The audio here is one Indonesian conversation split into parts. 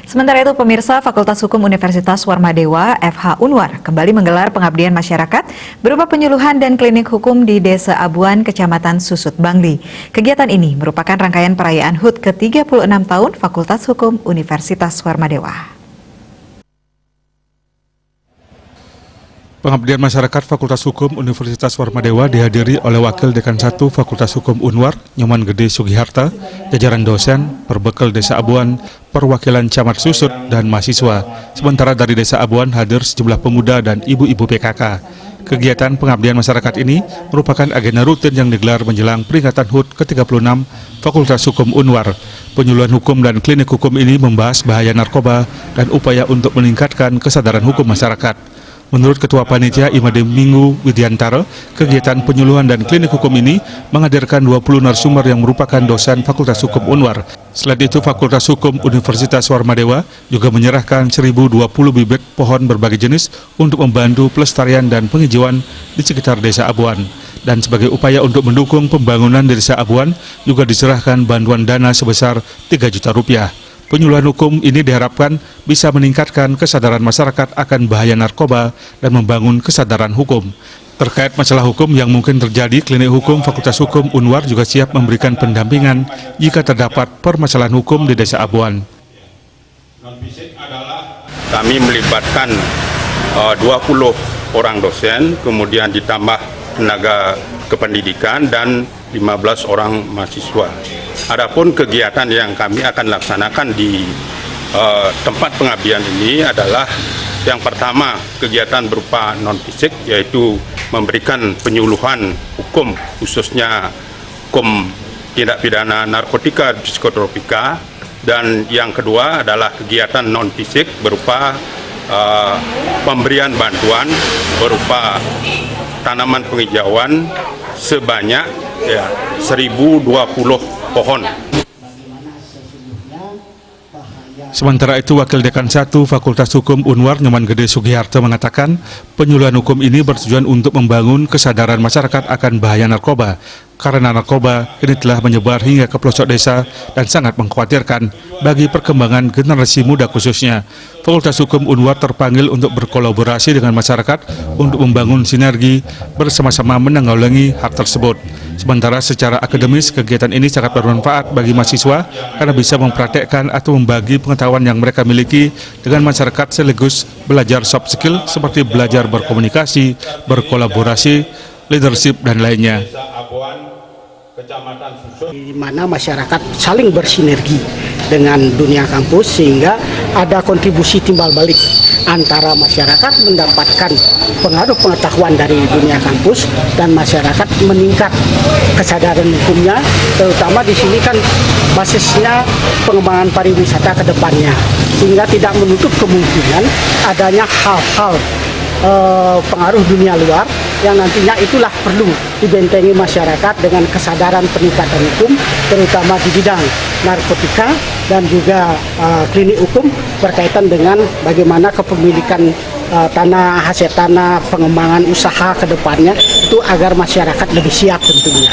Sementara itu, pemirsa, Fakultas Hukum Universitas Warmadewa (FH Unwar) kembali menggelar pengabdian masyarakat berupa penyuluhan dan klinik hukum di Desa Abuan, Kecamatan Susut, Bangli. Kegiatan ini merupakan rangkaian perayaan HUT ke-36 tahun Fakultas Hukum Universitas Warmadewa. Pengabdian masyarakat Fakultas Hukum Universitas Warmadewa dihadiri oleh Wakil Dekan 1 Fakultas Hukum Unwar, Nyoman Gede Sugiharta, jajaran dosen, perbekal Desa Abuan, perwakilan Camat Susut, dan mahasiswa. Sementara dari Desa Abuan hadir sejumlah pemuda dan ibu-ibu PKK. Kegiatan pengabdian masyarakat ini merupakan agenda rutin yang digelar menjelang peringatan HUT ke-36 Fakultas Hukum Unwar. Penyuluhan hukum dan klinik hukum ini membahas bahaya narkoba dan upaya untuk meningkatkan kesadaran hukum masyarakat. Menurut Ketua Panitia Imade Minggu Widiantara, kegiatan penyuluhan dan klinik hukum ini menghadirkan 20 narasumber yang merupakan dosen Fakultas Hukum Unwar. Selain itu, Fakultas Hukum Universitas Warmadewa juga menyerahkan 1.020 bibit pohon berbagai jenis untuk membantu pelestarian dan penghijauan di sekitar Desa Abuan. Dan sebagai upaya untuk mendukung pembangunan di Desa Abuan, juga diserahkan bantuan dana sebesar 3 juta rupiah. Penyuluhan hukum ini diharapkan bisa meningkatkan kesadaran masyarakat akan bahaya narkoba dan membangun kesadaran hukum. Terkait masalah hukum yang mungkin terjadi, klinik hukum Fakultas Hukum Unwar juga siap memberikan pendampingan jika terdapat permasalahan hukum di Desa Abuan. Kami melibatkan 20 orang dosen, kemudian ditambah tenaga kependidikan dan 15 orang mahasiswa. Adapun kegiatan yang kami akan laksanakan di tempat pengabdian ini adalah yang pertama, kegiatan berupa non-fisik, yaitu memberikan penyuluhan hukum khususnya hukum tindak pidana narkotika psikotropika, dan yang kedua adalah kegiatan non-fisik berupa pemberian bantuan berupa tanaman penghijauan sebanyak 1.020 pohon. Sementara itu, Wakil Dekan 1 Fakultas Hukum Unwar Nyoman Gede Sugiharto mengatakan penyuluhan hukum ini bertujuan untuk membangun kesadaran masyarakat akan bahaya narkoba, karena narkoba ini telah menyebar hingga ke pelosok desa dan sangat mengkhawatirkan bagi perkembangan generasi muda khususnya. Fakultas Hukum Unwar terpanggil untuk berkolaborasi dengan masyarakat untuk membangun sinergi bersama-sama menanggulangi hal tersebut. Sementara secara akademis, kegiatan ini sangat bermanfaat bagi mahasiswa karena bisa mempraktekkan atau membagi pengetahuan yang mereka miliki dengan masyarakat sekaligus belajar soft skill seperti belajar berkomunikasi, berkolaborasi, leadership, dan lainnya. Di mana masyarakat saling bersinergi dengan dunia kampus sehingga ada kontribusi timbal balik antara masyarakat mendapatkan pengaruh pengetahuan dari dunia kampus dan masyarakat meningkat kesadaran hukumnya, terutama di sini kan basisnya pengembangan pariwisata ke depannya, sehingga tidak menutup kemungkinan adanya hal-hal pengaruh dunia luar yang nantinya itulah perlu dibentengi masyarakat dengan kesadaran peningkatan hukum, terutama di bidang narkotika dan juga klinik hukum berkaitan dengan bagaimana kepemilikan tanah, hasil tanah, pengembangan usaha ke depannya itu agar masyarakat lebih siap tentunya.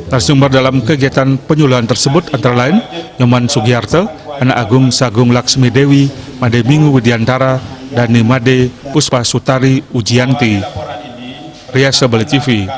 Narasumber dalam kegiatan penyuluhan tersebut antara lain Nyoman Sugiharto, Anak Agung Sagung Laksmi Dewi, Made Minggu Widiantara, dan Nimade Puspa Sutari Ujianti. Riasa Bali TV.